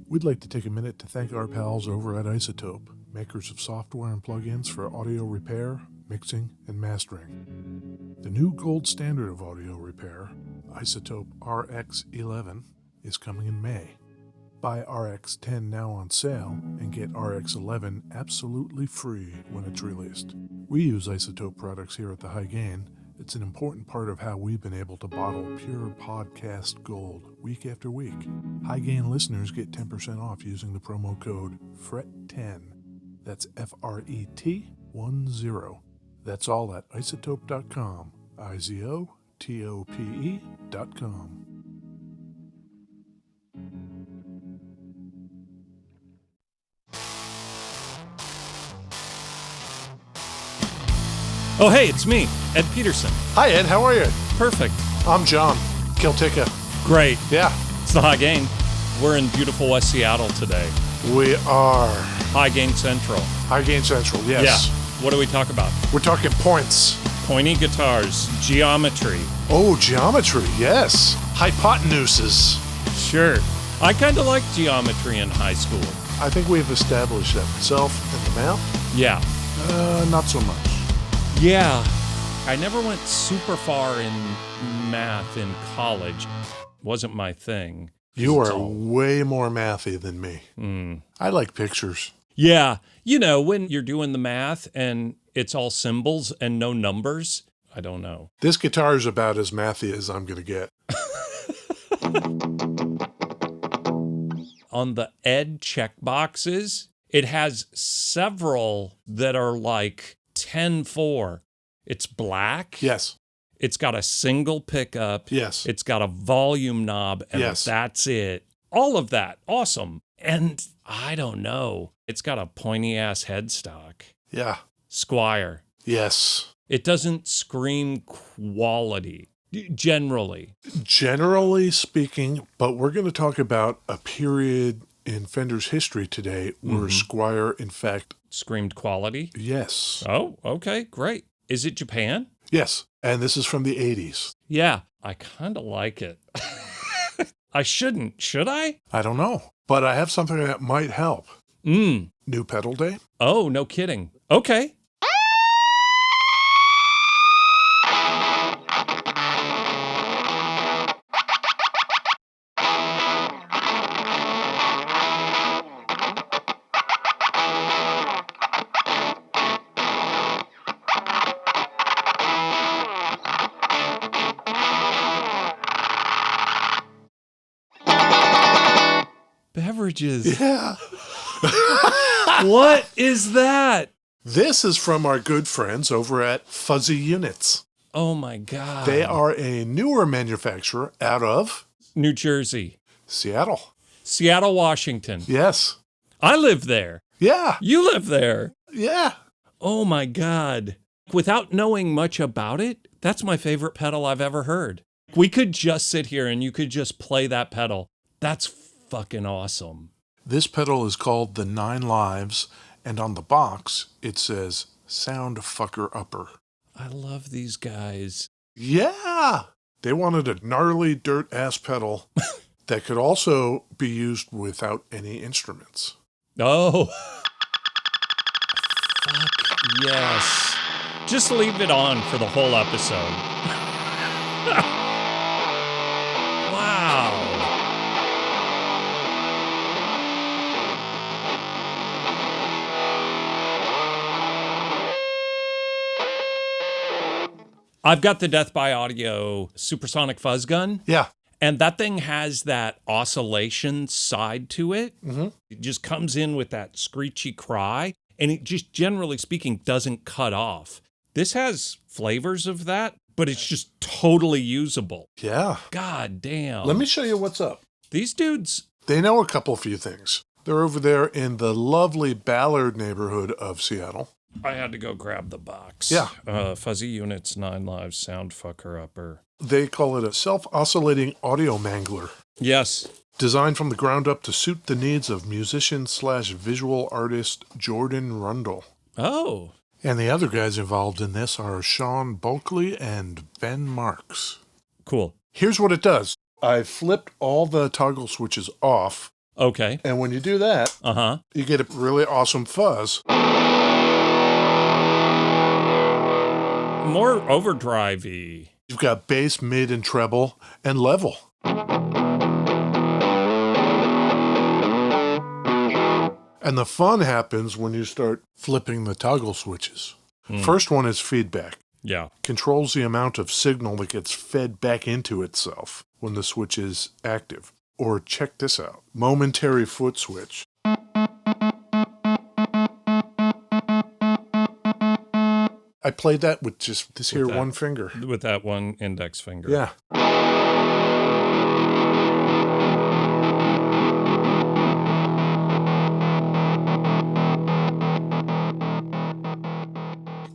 We'd like to take a minute to thank our pals over at Isotope, makers of software and plugins for audio repair, mixing, and mastering. The new gold standard of audio repair, Isotope RX11, is coming in May. Buy RX10 now on sale and get RX11 absolutely free when it's released. We use Isotope products here at the High Gain. It's an important part of how we've been able to bottle pure podcast gold week after week. High Gain listeners get 10% off using the promo code FRET10. That's FRET10. That's all at isotope.com. IZOTOPE.com. Oh, hey, it's me, Ed Peterson. Hi, Ed. How are you? Perfect. I'm John Kiltica. Great. Yeah. It's the High Gain. We're in beautiful West Seattle today. We are. High Gain Central. High Gain Central, yes. Yeah. What do we talk about? We're talking points. Pointy guitars, geometry. Oh, geometry, yes. Hypotenuses. Sure. I kind of liked geometry in high school. I think we've established that. Myself and the math? Yeah. Not so much. Yeah. I never went super far in math in college. Wasn't my thing. You are way more mathy than me. I like pictures. Yeah. You know, when you're doing the math and it's all symbols and no numbers, I don't know. This guitar is about as mathy as I'm going to get. On the Ed checkboxes, it has several that are like 10-4. It's black. Yes. It's got a single pickup. Yes. It's got a volume knob, and that's it. All of that. Awesome. And I don't know. It's got a pointy-ass headstock. Yeah. Squier. Yes. It doesn't scream quality, generally. Generally speaking, but we're going to talk about a period in Fender's history today where Squier, in fact... Screamed quality? Yes. Oh, okay, great. Is it Japan? Yes, and this is from the 80s. Yeah, I kind of like it. I shouldn't, should I? I don't know, but I have something that might help. New pedal day? Oh, no kidding. Okay. Beverages. Yeah. What is that? This is from our good friends over at Fuzzy Units. Oh my God. They are a newer manufacturer out of... New Jersey. Seattle. Seattle, Washington. Yes. I live there. Yeah. You live there. Yeah. Oh my God. Without knowing much about it, that's my favorite pedal I've ever heard. We could just sit here and you could just play that pedal. That's fucking awesome. This pedal is called the 9 Lives, and on the box it says Sound Fucker Upper. I love these guys. Yeah! They wanted a gnarly dirt-ass pedal that could also be used without any instruments. Oh. Fuck yes. Just leave it on for the whole episode. Wow. I've got the Death by Audio Supersonic Fuzz Gun. Yeah. And that thing has that oscillation side to it. It just comes in with that screechy cry. And it just, generally speaking, doesn't cut off. This has flavors of that, but it's just totally usable. Yeah. God damn. Let me show you what's up. These dudes... They know a few things. They're over there in the lovely Ballard neighborhood of Seattle. I had to go grab the box. Yeah. Fuzzy Units, 9 Lives, Sound Fucker Upper. They call it a self-oscillating audio mangler. Yes. Designed from the ground up to suit the needs of musician/visual artist Jordan Rundle. Oh. And the other guys involved in this are Sean Bulkley and Ben Marks. Cool. Here's what it does. I flipped all the toggle switches off Okay. And when you do that, Uh-huh. you get a really awesome fuzz. More overdrive-y. You've got bass, mid, and treble, and level. And the fun happens when you start flipping the toggle switches. First one is feedback. Yeah. Controls the amount of signal that gets fed back into itself when the switch is active. Or check this out. Momentary foot switch. I played that with just this here one finger. With that one index finger. Yeah.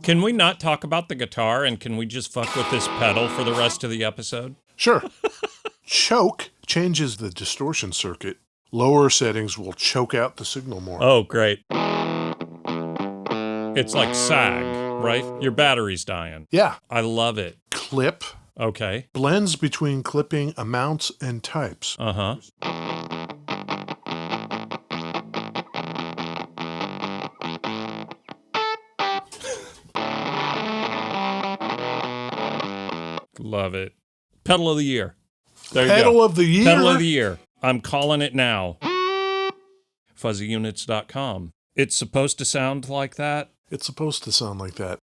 Can we not talk about the guitar and can we just fuck with this pedal for the rest of the episode? Sure. Choke changes the distortion circuit. Lower settings will choke out the signal more. Oh, great. It's like sag, right? Your battery's dying. Yeah. I love it. Clip Okay. blends between clipping amounts and types. Uh-huh. Love it. Pedal of the year. There you go. Pedal of the year. Pedal of the year. I'm calling it now. Fuzzyunits.com. It's supposed to sound like that. It's supposed to sound like that.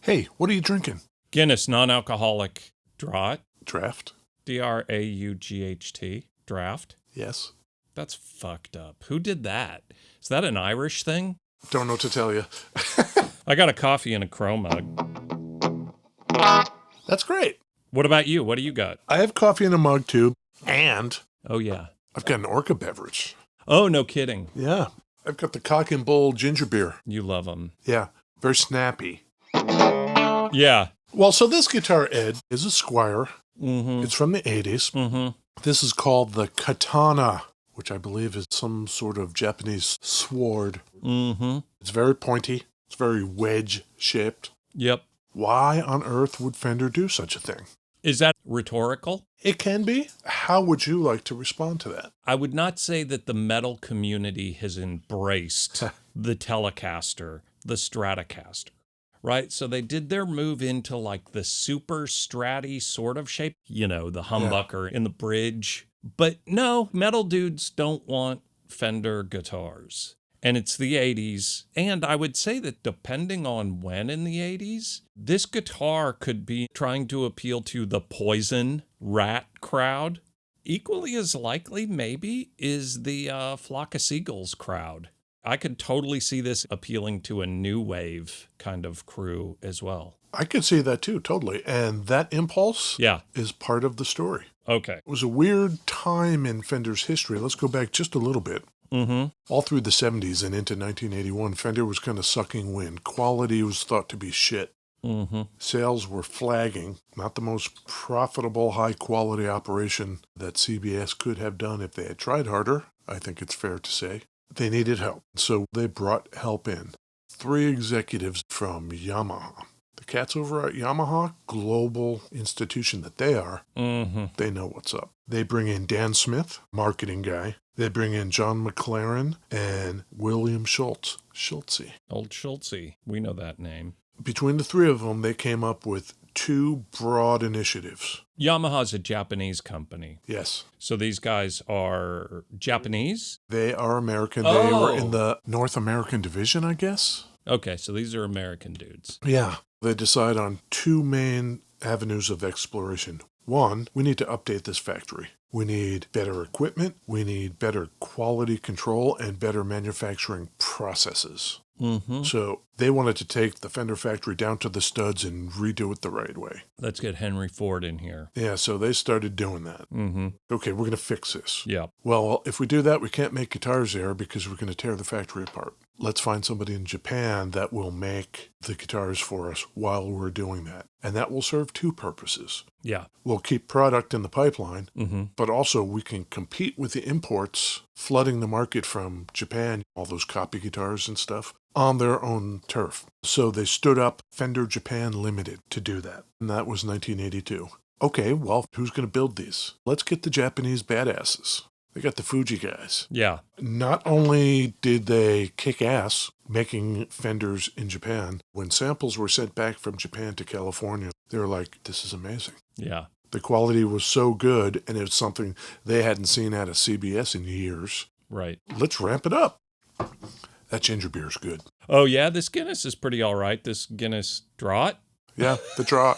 Hey, what are you drinking? Guinness non-alcoholic draught. Draft? D-R-A-U-G-H-T. Draft. Yes. That's fucked up. Who did that? Is that an Irish thing? Don't know what to tell you. I got a coffee in a crow mug. That's great. What about you? What do you got? I have coffee in a mug too, and Oh, yeah. I've got an Orca beverage. Oh, no kidding. Yeah. I've got the Cock and Bull ginger beer. You love them. Yeah. Very snappy. Yeah. Well, so this guitar, Ed, is a Squier. Mm-hmm. It's from the 80s. Mm-hmm. This is called the Katana, which I believe is some sort of Japanese sword. Mm-hmm. It's very pointy. It's very wedge-shaped. Yep. Why on earth would Fender do such a thing? Is that rhetorical? It can be. How would you like to respond to that? I would not say that the metal community has embraced the Telecaster, the Stratocaster, right? So they did their move into like the super stratty sort of shape, you know, the humbucker in the bridge. But no, metal dudes don't want Fender guitars. And it's the 80s. And I would say that depending on when in the 80s, this guitar could be trying to appeal to the Poison Rat crowd. Equally as likely, maybe, is the Flock of Seagulls crowd. I could totally see this appealing to a new wave kind of crew as well. I could see that too, totally. And that impulse is part of the story. Okay. It was a weird time in Fender's history. Let's go back just a little bit. Mm-hmm. All through the 70s and into 1981, Fender was kind of sucking wind. Quality was thought to be shit. Mm-hmm. Sales were flagging. Not the most profitable, high-quality operation that CBS could have done if they had tried harder, I think it's fair to say. They needed help, so they brought help in. 3 executives from Yamaha. The cats over at Yamaha, global institution that they are, they know what's up. They bring in Dan Smith, marketing guy. They bring in John McLaren and William Schultze. Old Schultze. We know that name. Between the 3 of them, they came up with 2 broad initiatives. Yamaha's a Japanese company. Yes. So these guys are Japanese? They are American. Oh. They were in the North American division, I guess. Okay, so these are American dudes. Yeah. They decide on 2 main avenues of exploration. 1, we need to update this factory. We need better equipment. We need better quality control and better manufacturing processes. Mm-hmm. So they wanted to take the Fender factory down to the studs and redo it the right way. Let's get Henry Ford in here. Yeah, so they started doing that. Mm-hmm. Okay, we're going to fix this. Yeah. Well, if we do that, we can't make guitars there because we're going to tear the factory apart. Let's find somebody in Japan that will make the guitars for us while we're doing that. And that will serve 2 purposes. Yeah. We'll keep product in the pipeline, Mm-hmm. but also we can compete with the imports flooding the market from Japan, all those copy guitars and stuff, on their own turf. So they stood up Fender Japan Limited to do that. And that was 1982. Okay, well, who's going to build these? Let's get the Japanese badasses. They got the Fuji guys. Yeah. Not only did they kick ass making Fenders in Japan, when samples were sent back from Japan to California, they were like, this is amazing. Yeah. The quality was so good, and it was something they hadn't seen out of CBS in years. Right. Let's ramp it up. That ginger beer is good. Oh, yeah, this Guinness is pretty all right. This Guinness Draught. Yeah, the draught.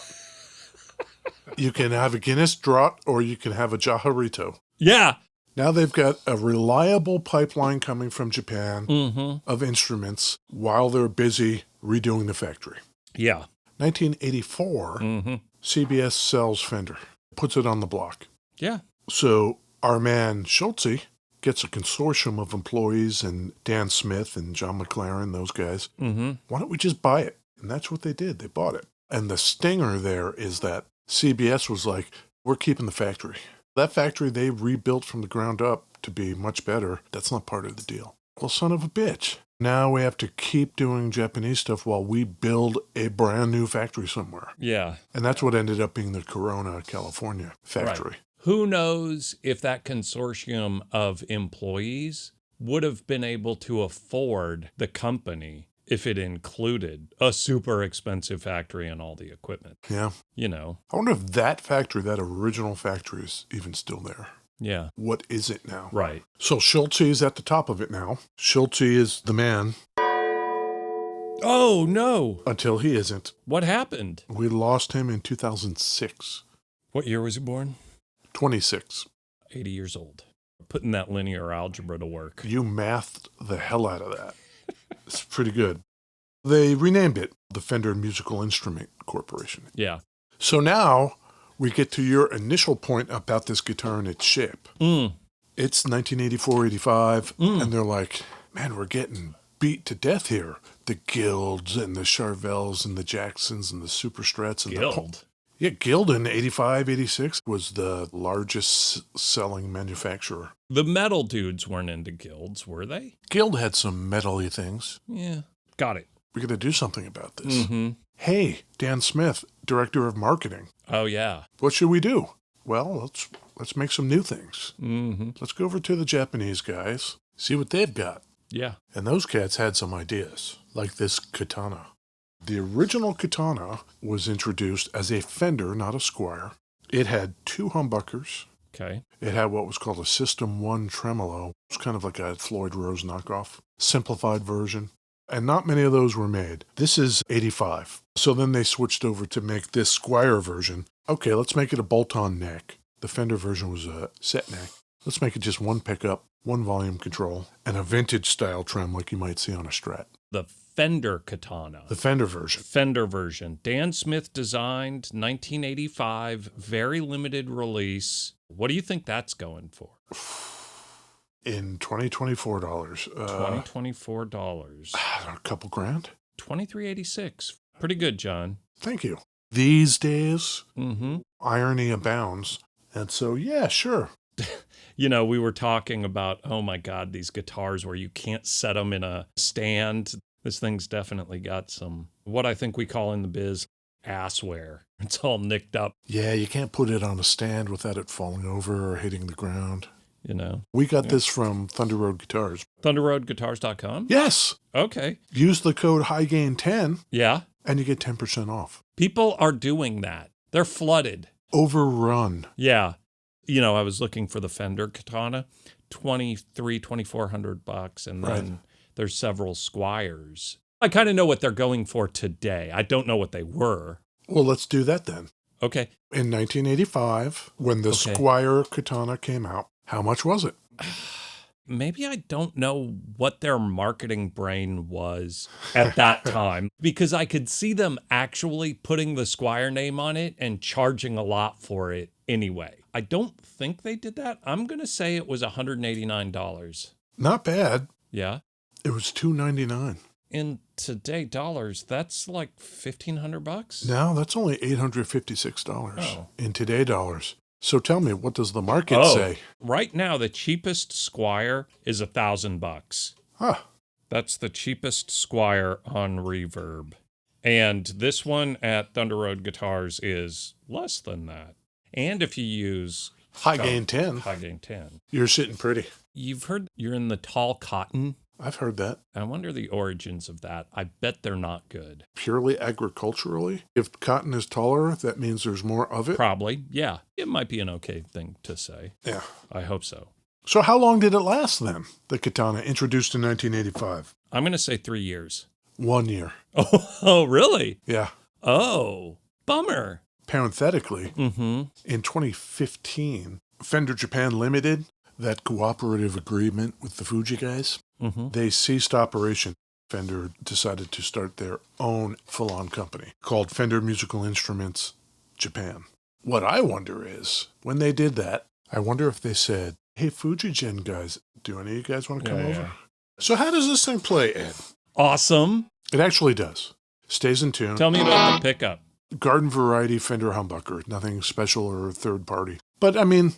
You can have a Guinness draught or you can have a Jaharito. Yeah. Now they've got a reliable pipeline coming from Japan of instruments while they're busy redoing the factory. Yeah. 1984, CBS sells Fender, puts it on the block. Yeah. So our man Schultze gets a consortium of employees and Dan Smith and John McLaren, those guys. Why don't we just buy it? And that's what they did. They bought it. And the stinger there is that CBS was like, we're keeping the factory. That factory they rebuilt from the ground up to be much better. That's not part of the deal. Well, son of a bitch. Now we have to keep doing Japanese stuff while we build a brand new factory somewhere. Yeah. And that's what ended up being the Corona, California factory. Right. Who knows if that consortium of employees would have been able to afford the company if it included a super expensive factory and all the equipment. Yeah. You know. I wonder if that factory, that original factory, is even still there. Yeah. What is it now? Right. So Schultze is at the top of it now. Schultze is the man. Oh, no. Until he isn't. What happened? We lost him in 2006. What year was he born? 26. 80 years old. Putting that linear algebra to work. You mathed the hell out of that. It's pretty good. They renamed it the Fender Musical Instrument Corporation. Yeah. So now we get to your initial point about this guitar and its shape. It's 1984, 85, and they're like, man, we're getting beat to death here. The Guilds and the Charvels and the Jacksons and the Super Strats. And Guild? Yeah, Guild in 85, 86 was the largest selling manufacturer. The metal dudes weren't into guilds, were they? Guild had some metal-y things. Yeah. Got it. We got to do something about this. Hey, Dan Smith, director of marketing. Oh, yeah. What should we do? Well, let's make some new things. Let's go over to the Japanese guys, see what they've got. Yeah. And those cats had some ideas, like this Katana. The original Katana was introduced as a Fender, not a Squier. It had 2 humbuckers. Okay. It had what was called a System 1 tremolo. It was kind of like a Floyd Rose knockoff, simplified version. And not many of those were made. This is 85. So then they switched over to make this Squier version. Okay, let's make it a bolt-on neck. The Fender version was a set neck. Let's make it just 1 pickup, 1 volume control, and a vintage style trim like you might see on a Strat. The Fender Katana. The Fender version. Fender version. Dan Smith designed, 1985, very limited release. What do you think that's going for? In $2024. $2024. A couple grand? $23.86. Pretty good, John. Thank you. These days, irony abounds. And so, yeah, sure. You know, we were talking about, oh my God, these guitars where you can't set them in a stand. This thing's definitely got some, what I think we call in the biz, assware. It's all nicked up. Yeah, you can't put it on a stand without it falling over or hitting the ground. You know. We got this from Thunder Road Guitars. ThunderRoadGuitars.com? Yes. Okay. Use the code HighGain10. Yeah. And you get 10% off. People are doing that. They're flooded. Overrun. Yeah. You know, I was looking for the Fender Katana, $2,400, and then there's several Squiers. I kind of know what they're going for today. I don't know what they were. Well, let's do that then. Okay. In 1985, when the Squier Katana came out, how much was it? Maybe I don't know what their marketing brain was at that time, because I could see them actually putting the Squier name on it and charging a lot for it anyway. I don't think they did that. I'm going to say it was $189. Not bad. Yeah. It was $299. In today dollars, that's like $1,500. No, that's only $856 Oh. in today dollars. So tell me, what does the market say? Right now, the cheapest Squier is $1,000. Huh. That's the cheapest Squier on Reverb. And this one at Thunder Road Guitars is less than that. And if you use High gain 10. High gain 10. You're sitting pretty. You've heard you're in the tall cotton. I've heard that. I wonder the origins of that. I bet they're not good. Purely agriculturally, if cotton is taller, that means there's more of it? Probably, yeah. It might be an okay thing to say. Yeah. I hope so. So how long did it last then, the Katana, introduced in 1985? I'm going to say 3 years. 1 year. Oh, really? Yeah. Oh, bummer. Parenthetically, in 2015, Fender Japan Limited, that cooperative agreement with the Fuji guys, they ceased operation. Fender decided to start their own full-on company called Fender Musical Instruments Japan. What I wonder is, when they did that, I wonder if they said, hey, Fujigen guys, do any of you guys want to come over? So how does this thing play, Ed? Awesome. It actually does. Stays in tune. Tell me about the pickup. Garden variety Fender humbucker. Nothing special or third party. But, I mean,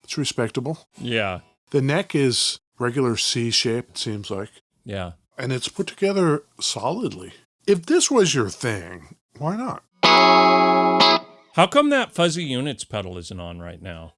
it's respectable. Yeah. The neck is regular C shape, it seems like. Yeah. And it's put together solidly. If this was your thing, why not? How come that fuzzy units pedal isn't on right now?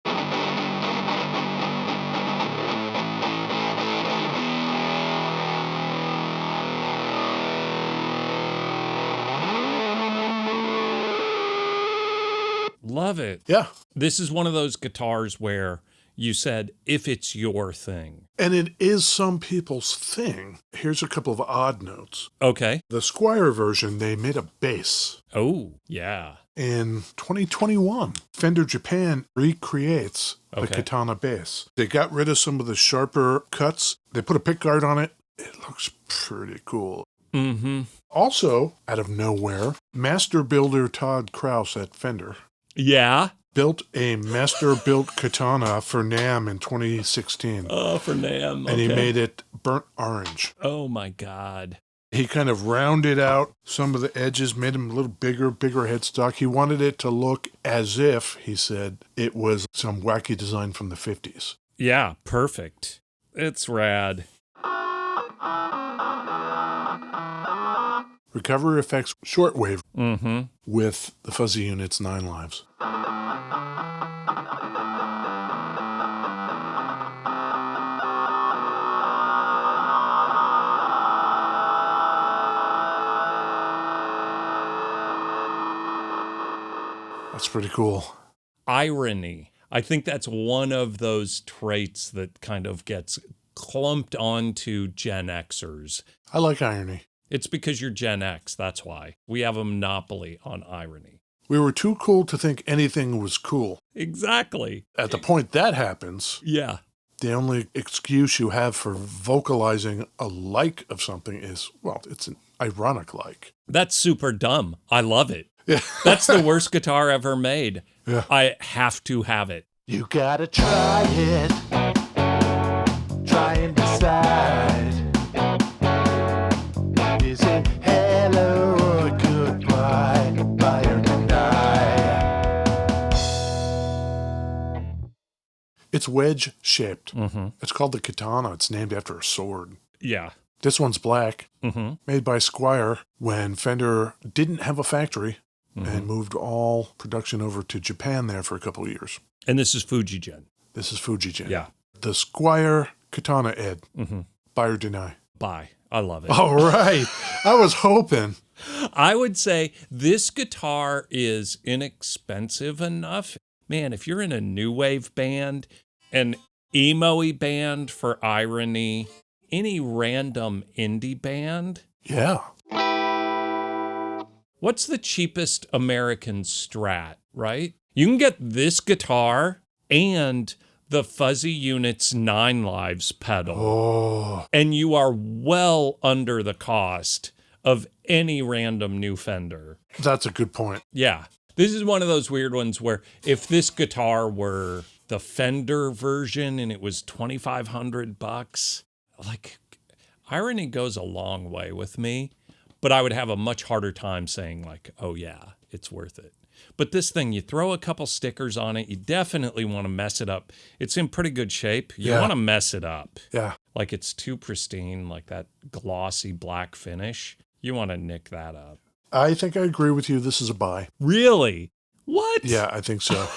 Love it. Yeah. This is one of those guitars where you said, if it's your thing. And it is some people's thing. Here's a couple of odd notes. Okay. The Squier version, they made a bass. Oh, yeah. In 2021, Fender Japan recreates the Katana bass. They got rid of some of the sharper cuts. They put a pickguard on it. It looks pretty cool. Also, out of nowhere, master builder Todd Krause at Fender built a master-built Katana for NAMM in 2016. Oh, for NAMM. And he made it burnt orange. Oh, my God. He kind of rounded out some of the edges, made them a little bigger headstock. He wanted it to look as if, he said, it was some wacky design from the 50s. Yeah, perfect. It's rad. Recovery Effects shortwave with the Fuzzy Units 9 Lives. That's pretty cool. Irony. I think that's one of those traits that kind of gets clumped onto Gen Xers. I like irony. It's because you're Gen X, that's why. We have a monopoly on irony. We were too cool to think anything was cool. Exactly. At the point that happens, yeah, the only excuse you have for vocalizing a like of something is, well, it's an ironic like. That's super dumb. I love it. Yeah. That's the worst guitar ever made. Yeah. I have to have it. You gotta try it. Try and decide. Is it hello or goodbye? Buy or deny? It's wedge-shaped. It's called the Katana. It's named after a sword. Yeah. This one's black, made by Squier when Fender didn't have a factory and moved all production over to Japan there for a couple of years. And this is Fujigen. This is Fujigen. Yeah. The Squier Katana, Ed. Buy or deny? Buy. I love it. All right. I was hoping. I would say this guitar is inexpensive enough. Man, if you're in a new wave band, an emo-y band for irony, any random indie band. Yeah. What's the cheapest American Strat, right? You can get this guitar and the Fuzzy Units 9 Lives pedal. Oh. And you are well under the cost of any random new Fender. That's a good point. Yeah. This is one of those weird ones where if this guitar were the Fender version and it was $2,500, like, irony goes a long way with me, but I would have a much harder time saying like, oh yeah, it's worth it. But this thing, you throw a couple stickers on it, you definitely want to mess it up. It's in pretty good shape. You want to mess it up. Yeah. Like it's too pristine, like that glossy black finish. You want to nick that up. I think I agree with you. This is a buy. Really? What? Yeah, I think so.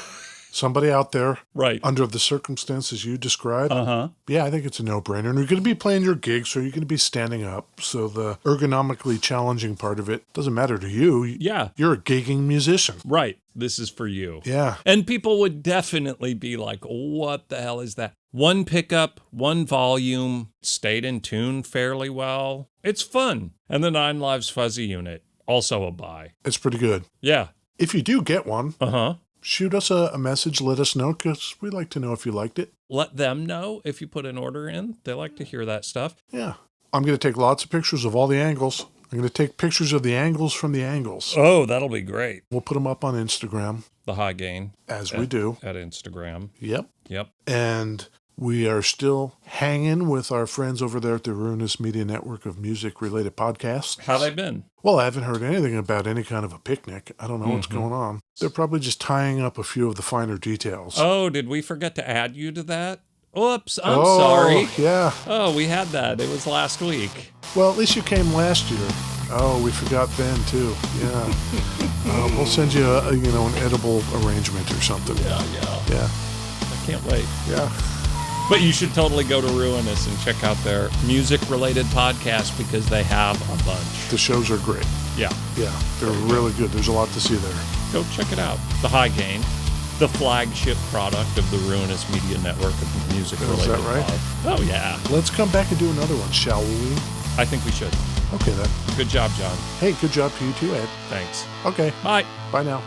somebody out there, Right. under the circumstances you described, Uh-huh. yeah, I think it's a no-brainer. And you're going to be playing your gigs, so you're going to be standing up. So the ergonomically challenging part of it doesn't matter to you. Yeah. You're a gigging musician. Right. This is for you. Yeah. And people would definitely be like, what the hell is that? One pickup, one volume, stayed in tune fairly well. It's fun. And the 9 Lives Fuzzy unit, also a buy. It's pretty good. Yeah. If you do get one, Uh-huh. shoot us a message. Let us know, because we'd like to know if you liked it. Let them know if you put an order in. They like to hear that stuff. Yeah. I'm going to take lots of pictures of all the angles. I'm going to take pictures of the angles from the angles. Oh, that'll be great. We'll put them up on Instagram. The high gain. As we do. At Instagram. Yep. Yep. And we are still hanging with our friends over there at the Ruinous Media Network of music-related podcasts. How they been? Well, I haven't heard anything about any kind of a picnic. I don't know what's going on. They're probably just tying up a few of the finer details. Oh, did we forget to add you to that? Oops, I'm sorry. Yeah. Oh, we had that. It was last week. Well, at least you came last year. Oh, we forgot Ben, too. Yeah. We'll send you, an edible arrangement or something. Yeah. I can't wait. Yeah. But you should totally go to Ruinous and check out their music-related podcast because they have a bunch. The shows are great. Yeah. Yeah, they're really good. There's a lot to see there. Go check it out. The High Gain, the flagship product of the Ruinous Media Network of music-related Is that right? pod. Oh, yeah. Let's come back and do another one, shall we? I think we should. Okay, then. Good job, John. Hey, good job to you too, Ed. Thanks. Okay, Bye. bye now.